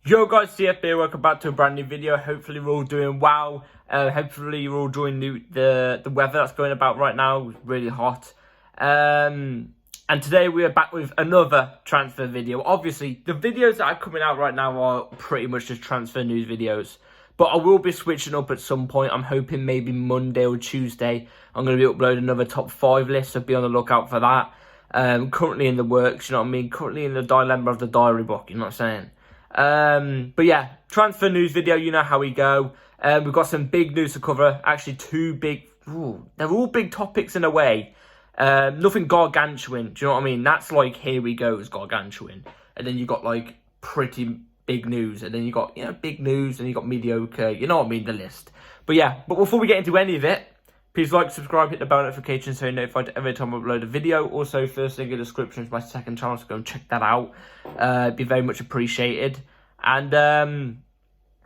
Yo guys, CF here, welcome back to a brand new video. Hopefully we're all doing well. Hopefully you're all enjoying the weather that's going about right now. It's really hot. And today we are back with another transfer video. Obviously, the videos that are coming out right now are pretty much just transfer news videos. But I will be switching up at some point. I'm hoping maybe Monday or Tuesday I'm going to be uploading another top 5 list, so be on the lookout for that. Currently in the works, you know what I mean? Currently in the dilemma of the diary book, you know what I'm saying? But yeah, transfer news video, you know how we go. We've got some big news to cover. Actually, two big, they're all big topics in a way. Nothing gargantuan, do you know what I mean? That's like, here we go, is gargantuan. And then you got like pretty big news. And then you got, big news, and you got mediocre, you know what I mean, the list. But yeah, but before we get into any of it, please like, subscribe, hit the bell notification so you're notified every time I upload a video. Also, first link in the description is my second channel, so go and check that out. It'd be very much appreciated. And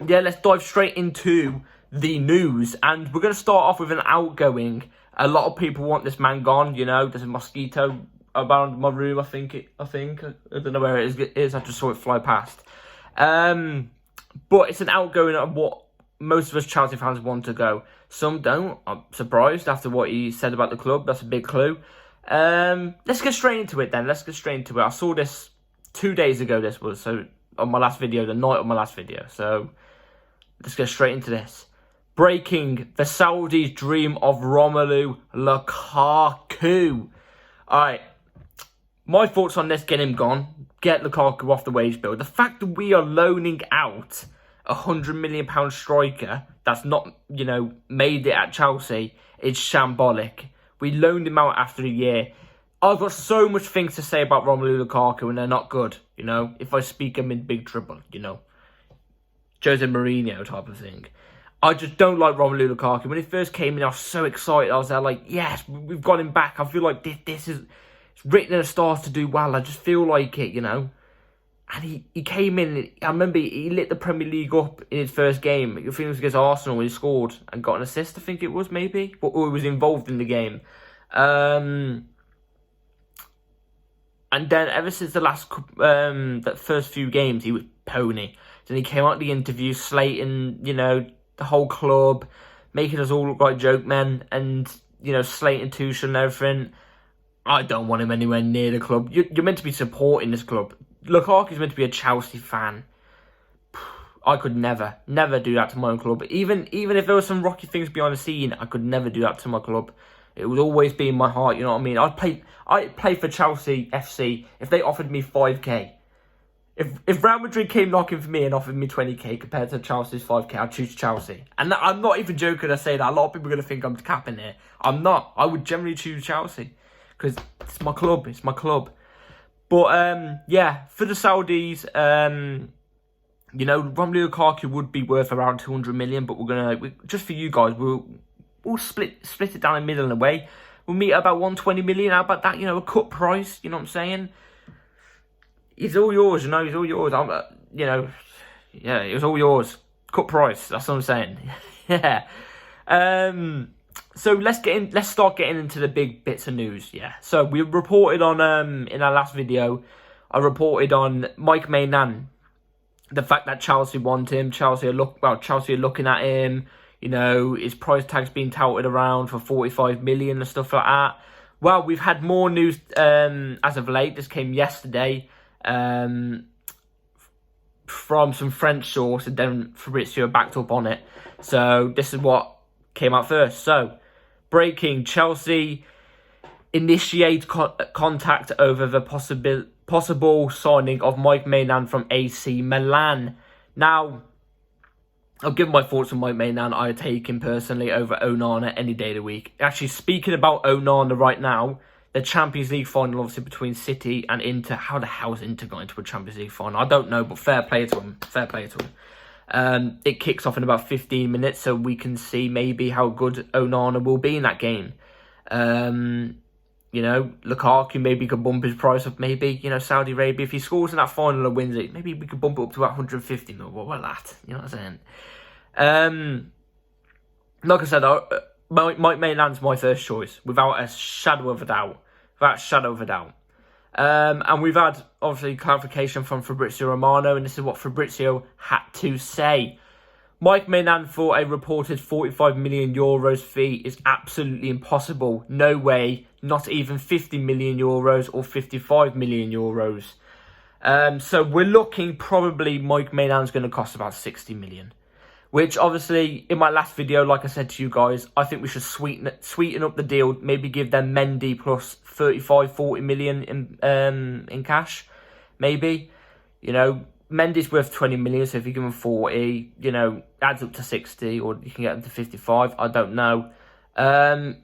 yeah, let's dive straight into the news. And we're going to start off with an outgoing. A lot of people want this man gone, you know. There's a mosquito around my room, I think. I don't know where it is. I just saw it fly past. But it's an outgoing of what most of us Chelsea fans want to go. Some don't. I'm surprised after what he said about the club. That's a big clue. Let's get straight into it then. Let's get straight into it. I saw this 2 days ago, this was. So, on my last video, the night of my last video. So, let's get straight into this. Breaking: the Saudis dream of Romeo Lukaku. Alright. My thoughts on this: get him gone. Get Lukaku off the wage bill. The fact that we are loaning out £100 million striker that's not, made it at Chelsea, it's shambolic. We loaned him out after a year. I've got so much things to say about Romelu Lukaku, and they're not good, If I speak, I'm in big trouble, Jose Mourinho type of thing. I just don't like Romelu Lukaku. When he first came in, I was so excited. I was there like, yes, we've got him back. I feel like this is it's written in the stars to do well. I just feel like it, And he came in, I remember he lit the Premier League up in his first game. I think it was against Arsenal when he scored and got an assist, I think it was, maybe. Or he was involved in the game. And then ever since that first few games, he was pony. Then he came out the interview, slating, the whole club, making us all look like joke men, and, slating Tuchel and everything. I don't want him anywhere near the club. You're meant to be supporting this club. Lukaku's meant to be a Chelsea fan. I could never do that to my own club. Even if there were some rocky things behind the scene, I could never do that to my club. It would always be in my heart, you know what I mean? I'd play for Chelsea FC if they offered me 5k. If Real Madrid came knocking for me and offered me 20k compared to Chelsea's 5k, I'd choose Chelsea. And I'm not even joking to say that. A lot of people are going to think I'm capping here. I'm not. I would generally choose Chelsea. Because it's my club. It's my club. But, yeah, for the Saudis, Romelu Lukaku would be worth around 200 million, but we're going to, just for you guys, we'll split it down in the middle in a way. We'll meet at about 120 million. How about that? A cut price, you know what I'm saying? It's all yours, he's all yours. Yeah, it was all yours. Cut price, that's what I'm saying. Yeah. So let's start getting into the big bits of news, yeah. So we reported on, in our last video, I reported on Mike Maignan. The fact that Chelsea want him, Chelsea are looking at him, his price tag's being touted around for 45 million and stuff like that. Well, we've had more news as of late. This came yesterday from some French source, and then Fabrizio backed up on it. So this is what came out first. So, breaking: Chelsea initiate contact over the possible signing of Mike Maignan from AC Milan. Now, I'll give my thoughts on Mike Maignan. I would take him personally over Onana any day of the week. Actually, speaking about Onana right now, the Champions League final, obviously, between City and Inter. How the hell's Inter got into a Champions League final? I don't know, but fair play to him. Fair play to him. It kicks off in about 15 minutes, so we can see maybe how good Onana will be in that game. Lukaku maybe could bump his price up, maybe, Saudi Arabia. If he scores in that final and wins it, maybe we could bump it up to about 150 mil. What that? You know what I'm saying? Like I said, Mike Maignan my first choice, without a shadow of a doubt. And we've had, obviously, clarification from Fabrizio Romano, and this is what Fabrizio had to say. Mike Maignan thought a reported €45 million fee is absolutely impossible. No way, not even €50 million or €55 million. So we're looking, probably Mike Maynard's going to cost about 60 million. Which, obviously, in my last video, like I said to you guys, I think we should sweeten up the deal. Maybe give them Mendy plus 35-40 million in cash. Maybe. You know, Mendy's worth 20 million, so if you give him 40, you know, adds up to 60, or you can get him to 55. I don't know.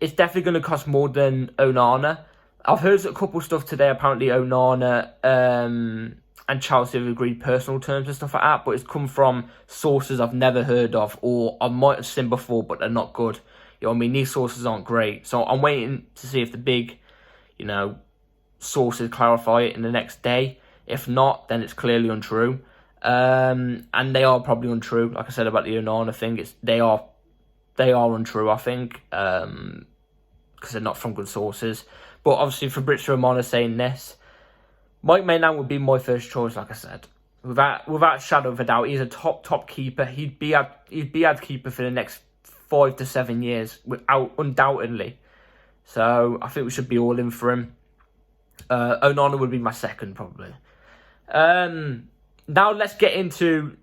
It's definitely going to cost more than Onana. I've heard a couple of stuff today. Apparently, Onana and Chelsea have agreed personal terms and stuff like that, but it's come from sources I've never heard of, or I might have seen before, but they're not good. You know what I mean? These sources aren't great. So I'm waiting to see if the big, you know, sources clarify it in the next day. If not, then it's clearly untrue. And they are probably untrue. Like I said about the Onana thing, they are untrue, I think, because they're not from good sources. But obviously, Fabrizio Romano saying this. Mike Maignan would be my first choice, like I said, without shadow of a doubt. He's a top keeper. He'd be our keeper for the next 5 to 7 years, undoubtedly. So I think we should be all in for him. Onana would be my second, probably. Now let's get into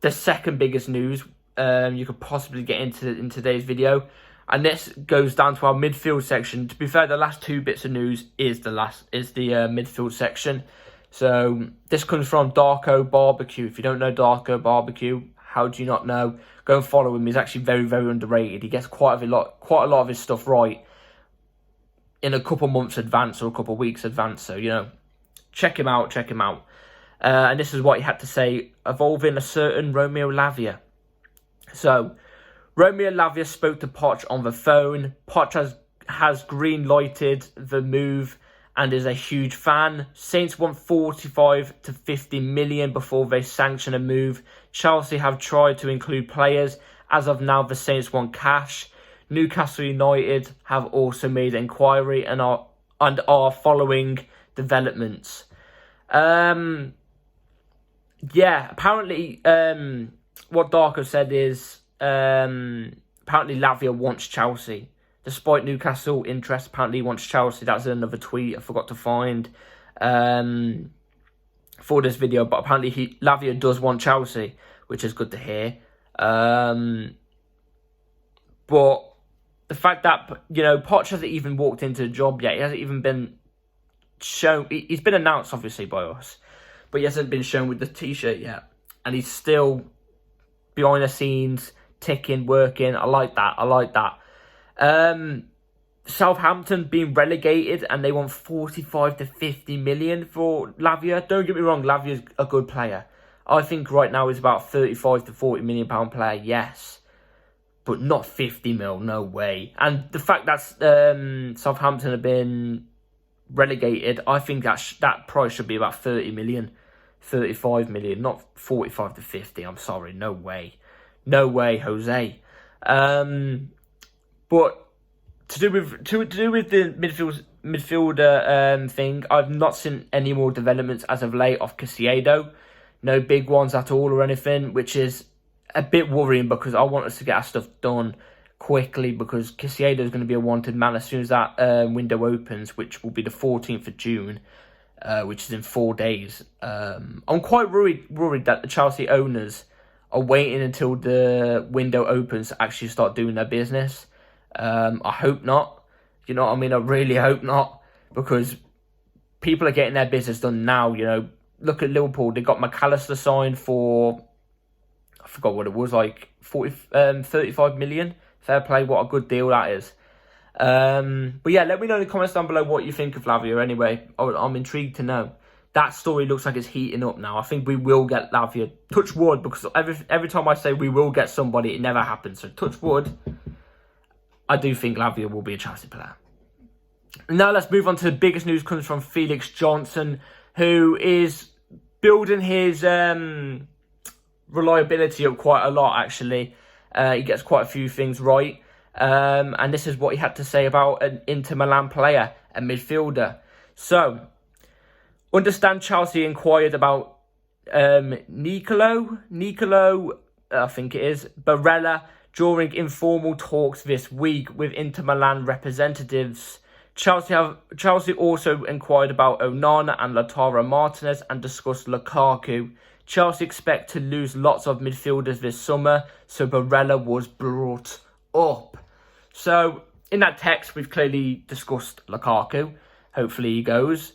the second biggest news you could possibly get into in today's video. And this goes down to our midfield section. To be fair, the last two bits of news is the midfield section. So this comes from Darko Barbecue. If you don't know Darko Barbecue, how do you not know? Go and follow him. He's actually very, very underrated. He gets quite a lot of his stuff right in a couple months advance or a couple weeks advance. So, you know, check him out. And this is what he had to say, involving a certain Romeo Lavia. So, Romeo Lavia spoke to Poch on the phone. Poch has green-lighted the move and is a huge fan. Saints want 45 to 50 million before they sanction a move. Chelsea have tried to include players. As of now, the Saints want cash. Newcastle United have also made inquiry and are following developments. Yeah, apparently, what Darko said is, apparently Lavia wants Chelsea. Despite Newcastle interest, apparently he wants Chelsea. That's another tweet I forgot to find for this video. But apparently Lavia does want Chelsea, which is good to hear. But the fact that, you know, Poch hasn't even walked into the job yet. He hasn't even been shown. He's been announced, obviously, by us. But he hasn't been shown with the T-shirt yet. And he's still behind the scenes, ticking, working. I like that. Southampton being relegated and they want 45 to 50 million for Lavia. Don't get me wrong, Lavia's a good player. I think right now he's about 35 to 40 million pound player, yes. But not 50 mil, no way. And the fact that Southampton have been relegated, I think that price should be about 30 million, 35 million, not 45 to 50. I'm sorry, no way. No way, Jose. But to do with the midfielder thing, I've not seen any more developments as of late of Caicedo. No big ones at all or anything, which is a bit worrying because I want us to get our stuff done quickly because Caicedo is going to be a wanted man as soon as that window opens, which will be the 14th of June, which is in 4 days. I'm quite worried that the Chelsea owners are waiting until the window opens to actually start doing their business. I hope not. You know what I mean? I really hope not, because people are getting their business done now. You know, look at Liverpool. They got McAllister signed for, I forgot what it was, like 35 million. Fair play. What a good deal that is. But yeah, let me know in the comments down below what you think of Lavia anyway. I'm intrigued to know. That story looks like it's heating up now. I think we will get Lavia. Touch wood, because every time I say we will get somebody, it never happens. So touch wood. I do think Lavia will be a Chelsea player. Now let's move on to the biggest news. Comes from Felix Johnson, who is building his reliability up quite a lot, actually. He gets quite a few things right. And this is what he had to say about an Inter Milan player, a midfielder. So, Understand Chelsea inquired about Nicolo, I think it is, Barella during informal talks this week with Inter Milan representatives. Chelsea also inquired about Onana and Lautaro Martinez and discussed Lukaku. Chelsea expect to lose lots of midfielders this summer, so Barella was brought up. So in that text, we've clearly discussed Lukaku. Hopefully he goes.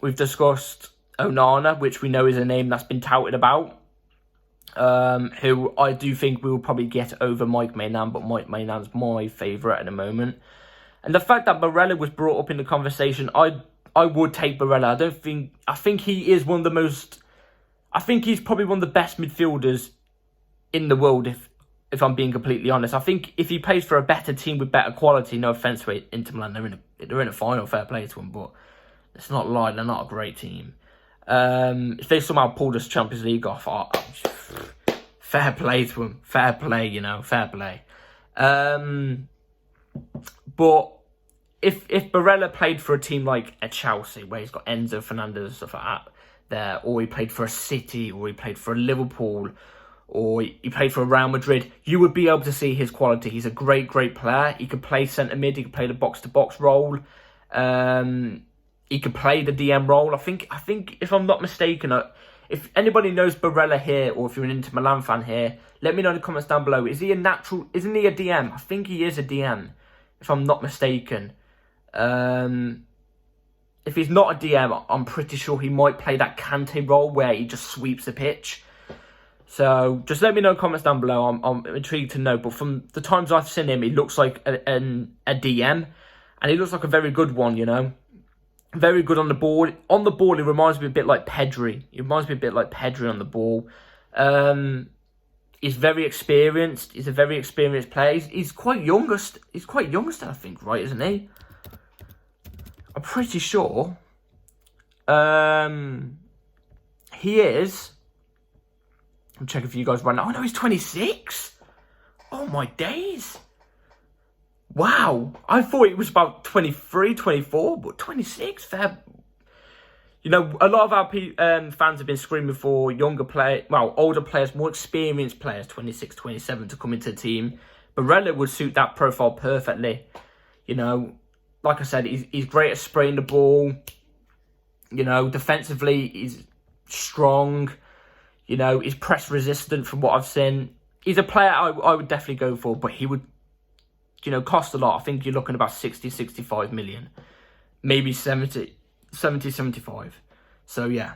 We've discussed Onana, which we know is a name that's been touted about. Who I do think we will probably get over Mike Maignan, but Mike Maignan my favourite at the moment. And the fact that Barella was brought up in the conversation, I would take Barella. I think he is one of the most... I think he's probably one of the best midfielders in the world, if I'm being completely honest. I think if he plays for a better team with better quality, no offence to Inter Milan, they're in a final, fair play to them, but let's not lie, they're not a great team. If they somehow pulled this Champions League off, fair play to them. Fair play, fair play. But if Barella played for a team like a Chelsea, where he's got Enzo Fernandez and stuff like that there, or he played for a City, or he played for a Liverpool, or he played for a Real Madrid, you would be able to see his quality. He's a great player. He could play centre mid. He could play the box-to-box role. He could play the DM role. I think if I'm not mistaken, if anybody knows Barella here, or if you're an Inter Milan fan here, let me know in the comments down below. Is he a natural? Isn't he a DM? I think he is a DM, if I'm not mistaken. If he's not a DM, I'm pretty sure he might play that Kante role where he just sweeps the pitch. So just let me know in the comments down below. I'm intrigued to know. But from the times I've seen him, he looks like a DM, and he looks like a very good one. Very good on the ball. On the ball, he reminds me a bit like Pedri. He reminds me a bit like Pedri on the ball. He's very experienced. He's a very experienced player. He's quite youngest. He's quite youngest, I think, right? Isn't he? I'm pretty sure. He is. I'm checking for you guys right now. Oh no, he's 26. Oh my days. Wow, I thought it was about 23, 24, but 26, fair. A lot of our fans have been screaming for older players, more experienced players, 26, 27, to come into the team. Barella would suit that profile perfectly. Like I said, he's great at spraying the ball. Defensively, he's strong. He's press resistant from what I've seen. He's a player I would definitely go for, but he would... cost a lot. I think you're looking about 60, 65 million. Maybe 70, 75. So, yeah.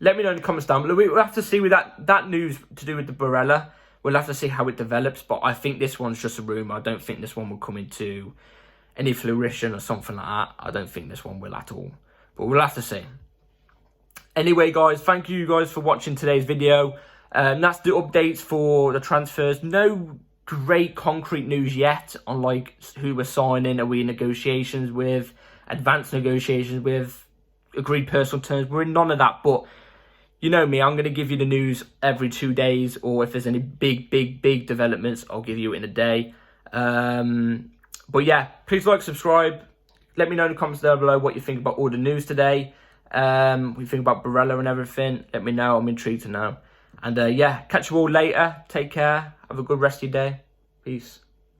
Let me know in the comments down below. We'll have to see with that news to do with the Barella. We'll have to see how it develops. But I think this one's just a rumour. I don't think this one will come into any fruition or something like that. I don't think this one will at all. But we'll have to see. Anyway, guys, thank you guys for watching today's video. That's the updates for the transfers. No great concrete news yet on who we're signing, are we in negotiations with, advanced negotiations with, agreed personal terms. We're in none of that, but you know me, I'm going to give you the news every 2 days, or if there's any big developments, I'll give you it in a day. But yeah, please like, subscribe, let me know in the comments down below what you think about all the news today, what you think about Barella and everything. Let me know, I'm intrigued to know. And yeah, catch you all later. Take care. Have a good rest of your day. Peace.